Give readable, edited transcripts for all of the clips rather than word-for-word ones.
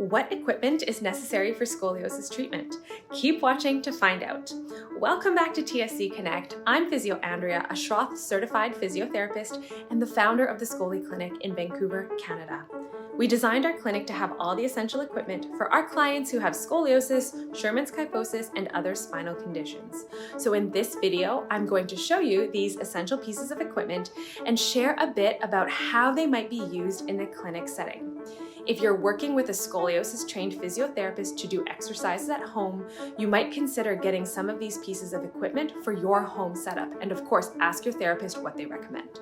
What equipment is necessary for scoliosis treatment? Keep watching to find out. Welcome back to ScoliClinic. I'm Physio Andrea, a Schroth certified physiotherapist and the founder of the ScoliClinic in Vancouver, Canada. We designed our clinic to have all the essential equipment for our clients who have scoliosis, Sherman's kyphosis, and other spinal conditions. So in this video, I'm going to show you these essential pieces of equipment and share a bit about how they might be used in a clinic setting. If you're working with a scoliosis-trained physiotherapist to do exercises at home, you might consider getting some of these pieces of equipment for your home setup, and of course, ask your therapist what they recommend.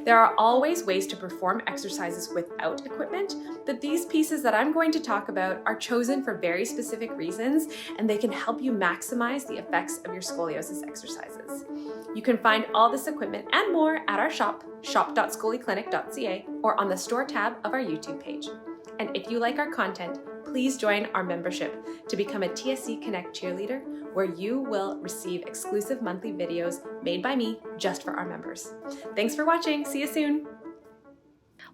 There are always ways to perform exercises without equipment, but these pieces that I'm going to talk about are chosen for very specific reasons, and they can help you maximize the effects of your scoliosis exercises. You can find all this equipment and more at our shop, shop.scoliclinic.ca, or on the store tab of our YouTube page. And if you like our content, please join our membership to become a ScoliClinic cheerleader, where you will receive exclusive monthly videos made by me just for our members. Thanks for watching. See you soon.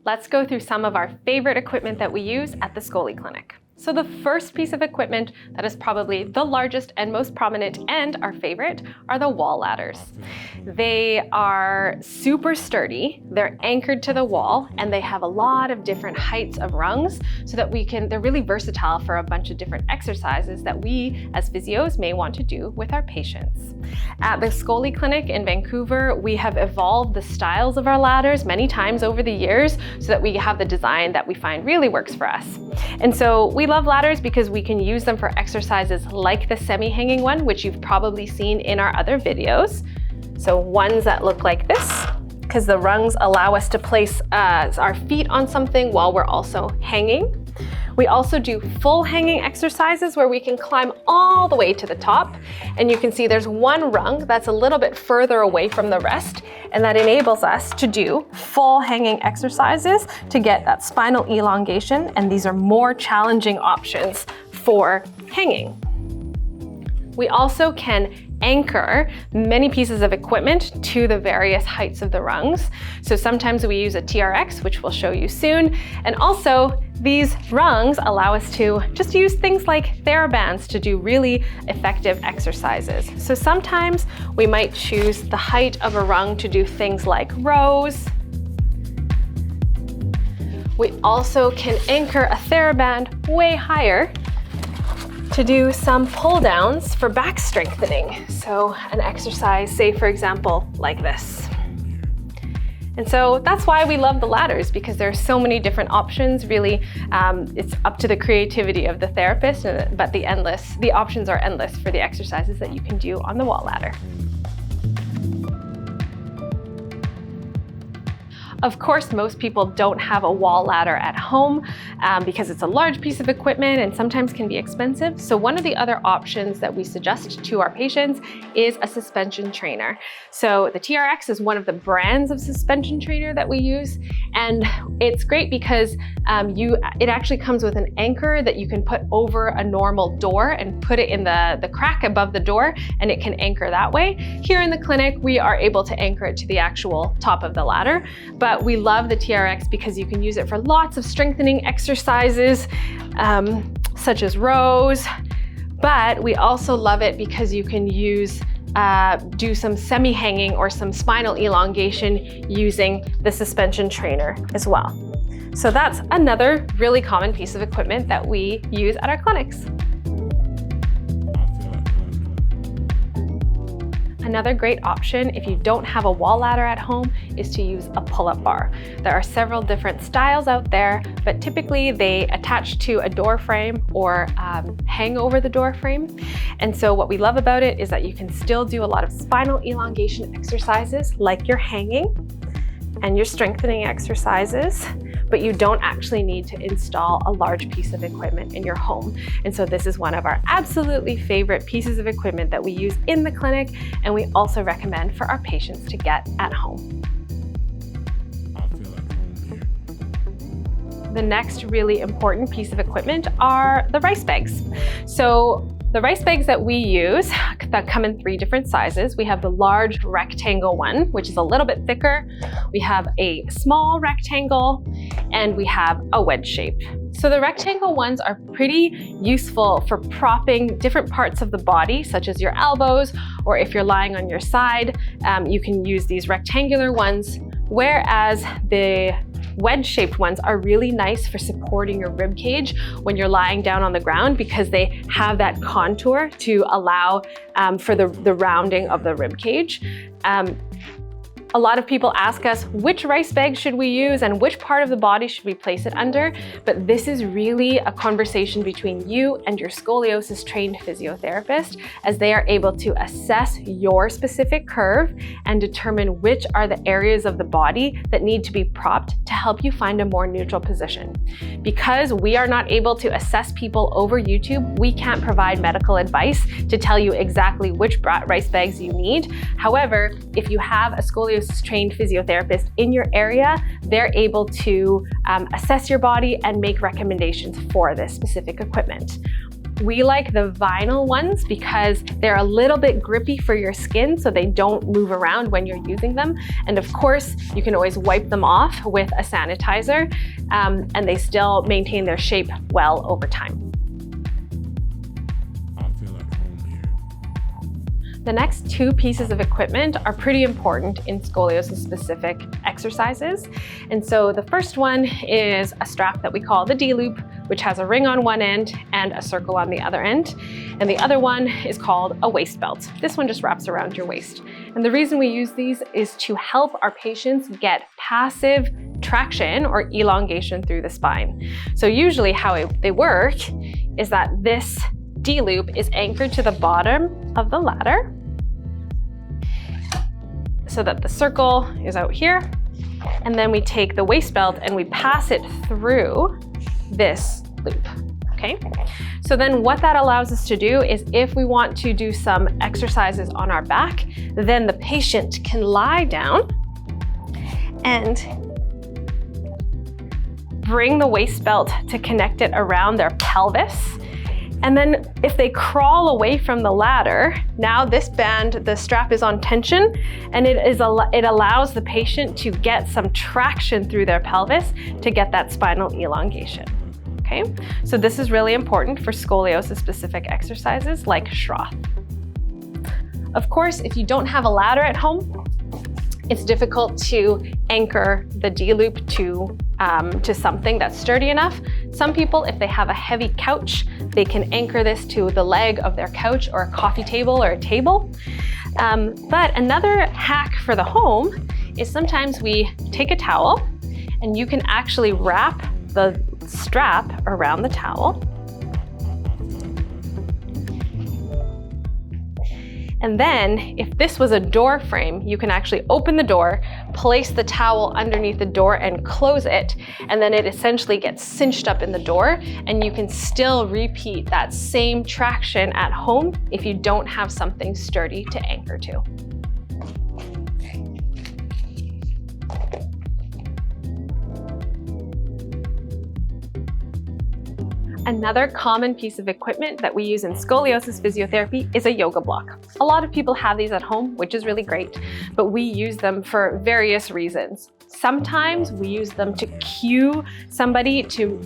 Let's go through some of our favorite equipment that we use at the ScoliClinic. So the first piece of equipment that is probably the largest and most prominent and our favorite are the wall ladders. They are super sturdy, they're anchored to the wall, and they have a lot of different heights of rungs so that they're really versatile for a bunch of different exercises that we as physios may want to do with our patients. At the ScoliClinic in Vancouver, we have evolved the styles of our ladders many times over the years so that we have the design that we find really works for us. And so we love ladders because we can use them for exercises like the semi-hanging one, which you've probably seen in our other videos. So ones that look like this, because the rungs allow us to place our feet on something while we're also hanging. We also do full hanging exercises where we can climb all the way to the top. And you can see there's one rung that's a little bit further away from the rest, and that enables us to do full hanging exercises to get that spinal elongation. And these are more challenging options for hanging. We also can anchor many pieces of equipment to the various heights of the rungs. So sometimes we use a TRX, which we'll show you soon. And also these rungs allow us to just use things like TheraBands to do really effective exercises. So sometimes we might choose the height of a rung to do things like rows. We also can anchor a TheraBand way higher to do some pull downs for back strengthening. So an exercise, say for example, like this. And so that's why we love the ladders, because there are so many different options. Really, it's up to the creativity of the therapist, but the options are endless for the exercises that you can do on the wall ladder. Of course, most people don't have a wall ladder at home because it's a large piece of equipment and sometimes can be expensive. So one of the other options that we suggest to our patients is a suspension trainer. So the TRX is one of the brands of suspension trainer that we use. And it's great because it actually comes with an anchor that you can put over a normal door and put it in the crack above the door, and it can anchor that way. Here in the clinic, we are able to anchor it to the actual top of the ladder. But we love the TRX because you can use it for lots of strengthening exercises, such as rows. But we also love it because you can do some semi-hanging or some spinal elongation using the suspension trainer as well. So that's another really common piece of equipment that we use at our clinics. Another great option if you don't have a wall ladder at home is to use a pull-up bar. There are several different styles out there, but typically they attach to a door frame or hang over the door frame. And so what we love about it is that you can still do a lot of spinal elongation exercises like your hanging and your strengthening exercises, but you don't actually need to install a large piece of equipment in your home. And so this is one of our absolutely favorite pieces of equipment that we use in the clinic, and we also recommend for our patients to get at home. The next really important piece of equipment are the rice bags. So the rice bags that we use that come in 3 different sizes. We have the large rectangle one, which is a little bit thicker. We have a small rectangle, and we have a wedge shape. So the rectangle ones are pretty useful for propping different parts of the body, such as your elbows, or if you're lying on your side, you can use these rectangular ones, whereas the wedge-shaped ones are really nice for supporting your rib cage when you're lying down on the ground, because they have that contour to allow for the rounding of the rib cage. A lot of people ask us which rice bag should we use and which part of the body should we place it under, but this is really a conversation between you and your scoliosis trained physiotherapist, as they are able to assess your specific curve and determine which are the areas of the body that need to be propped to help you find a more neutral position. Because we are not able to assess people over YouTube, we can't provide medical advice to tell you exactly which rice bags you need. However, if you have a scoliosis trained physiotherapist in your area, they're able to assess your body and make recommendations for this specific equipment. We like the vinyl ones because they're a little bit grippy for your skin, so they don't move around when you're using them. And of course, you can always wipe them off with a sanitizer, and they still maintain their shape well over time. The next two pieces of equipment are pretty important in scoliosis specific exercises. And so the first one is a strap that we call the D-loop, which has a ring on one end and a circle on the other end. And the other one is called a waist belt. This one just wraps around your waist. And the reason we use these is to help our patients get passive traction or elongation through the spine. So usually how they work is that this D-loop is anchored to the bottom of the ladder so that the circle is out here. And then we take the waist belt and we pass it through this loop, okay? So then what that allows us to do is, if we want to do some exercises on our back, then the patient can lie down and bring the waist belt to connect it around their pelvis. And then if they crawl away from the ladder, now this band, the strap is on tension, and it allows the patient to get some traction through their pelvis to get that spinal elongation. Okay, so this is really important for scoliosis specific exercises like Schroth. Of course, if you don't have a ladder at home, it's difficult to anchor the D-loop to something that's sturdy enough. Some people, if they have a heavy couch, they can anchor this to the leg of their couch or a coffee table or a table. But another hack for the home is sometimes we take a towel and you can actually wrap the strap around the towel. And then if this was a door frame, you can actually open the door, place the towel underneath the door and close it. And then it essentially gets cinched up in the door, and you can still repeat that same traction at home if you don't have something sturdy to anchor to. Another common piece of equipment that we use in scoliosis physiotherapy is a yoga block. A lot of people have these at home, which is really great, but we use them for various reasons. Sometimes we use them to cue somebody to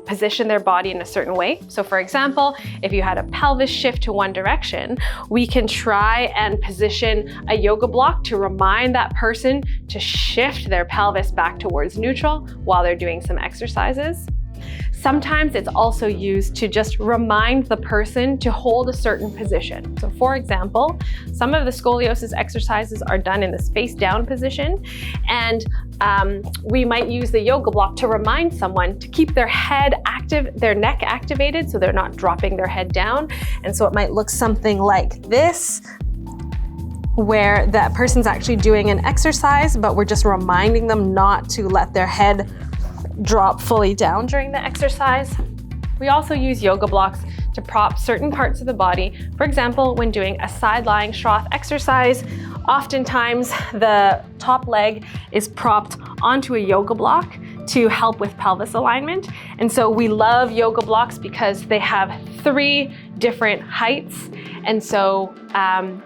position their body in a certain way. So for example, if you had a pelvis shift to one direction, we can try and position a yoga block to remind that person to shift their pelvis back towards neutral while they're doing some exercises. Sometimes it's also used to just remind the person to hold a certain position. So for example, some of the scoliosis exercises are done in this face down position, and we might use the yoga block to remind someone to keep their head active, their neck activated, so they're not dropping their head down. And so it might look something like this, where that person's actually doing an exercise, but we're just reminding them not to let their head drop fully down during the exercise. We also use yoga blocks to prop certain parts of the body. For example, when doing a side-lying Schroth exercise, oftentimes the top leg is propped onto a yoga block to help with pelvis alignment. And so we love yoga blocks because they have 3 different heights. And so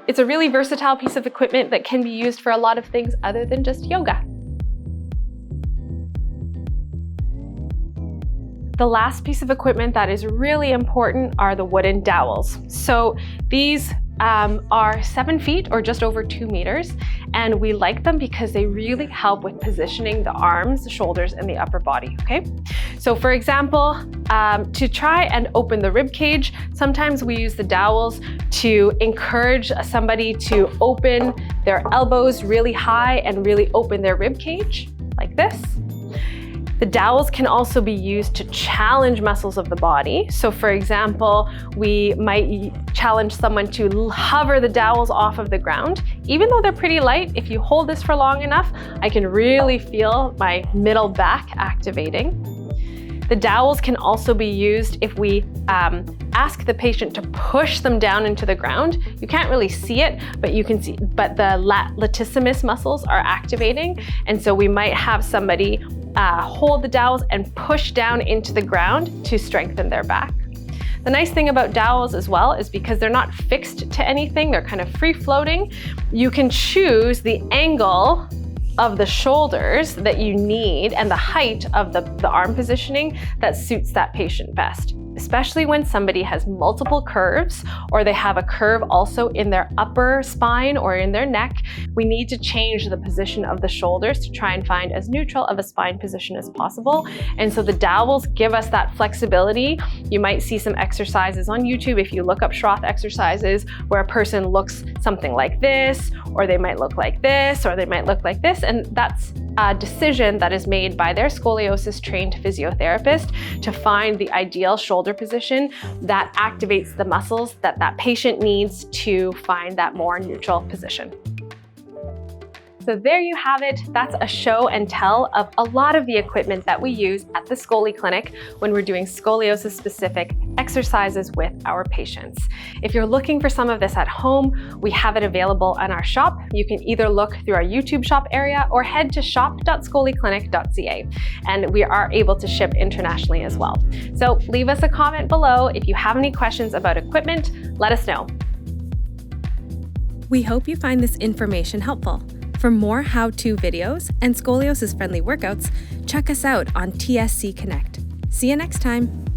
it's a really versatile piece of equipment that can be used for a lot of things other than just yoga. The last piece of equipment that is really important are the wooden dowels. So these are 7 feet or just over 2 meters, and we like them because they really help with positioning the arms, the shoulders, and the upper body, okay? So for example, to try and open the rib cage, sometimes we use the dowels to encourage somebody to open their elbows really high and really open their rib cage, like this. The dowels can also be used to challenge muscles of the body. So for example, we might challenge someone to hover the dowels off of the ground. Even though they're pretty light, if you hold this for long enough, I can really feel my middle back activating. The dowels can also be used if we ask the patient to push them down into the ground. You can't really see it, but you can see, but the latissimus muscles are activating. And so we might have somebody hold the dowels and push down into the ground to strengthen their back. The nice thing about dowels as well is because they're not fixed to anything, they're kind of free floating. You can choose the angle of the shoulders that you need and the height of the arm positioning that suits that patient best. Especially when somebody has multiple curves or they have a curve also in their upper spine or in their neck, we need to change the position of the shoulders to try and find as neutral of a spine position as possible. And so the dowels give us that flexibility. You might see some exercises on YouTube if you look up Schroth exercises where a person looks something like this, or they might look like this, or they might look like this. And that's a decision that is made by their scoliosis trained physiotherapist to find the ideal shoulder position that activates the muscles that that patient needs to find that more neutral position. So there you have it. That's a show and tell of a lot of the equipment that we use at the ScoliClinic when we're doing scoliosis specific exercises with our patients. If you're looking for some of this at home, we have it available on our shop. You can either look through our YouTube shop area or head to shop.scoliclinic.ca, and we are able to ship internationally as well. So leave us a comment below. If you have any questions about equipment, let us know. We hope you find this information helpful. For more how-to videos and scoliosis-friendly workouts, check us out on TSC Connect. See you next time.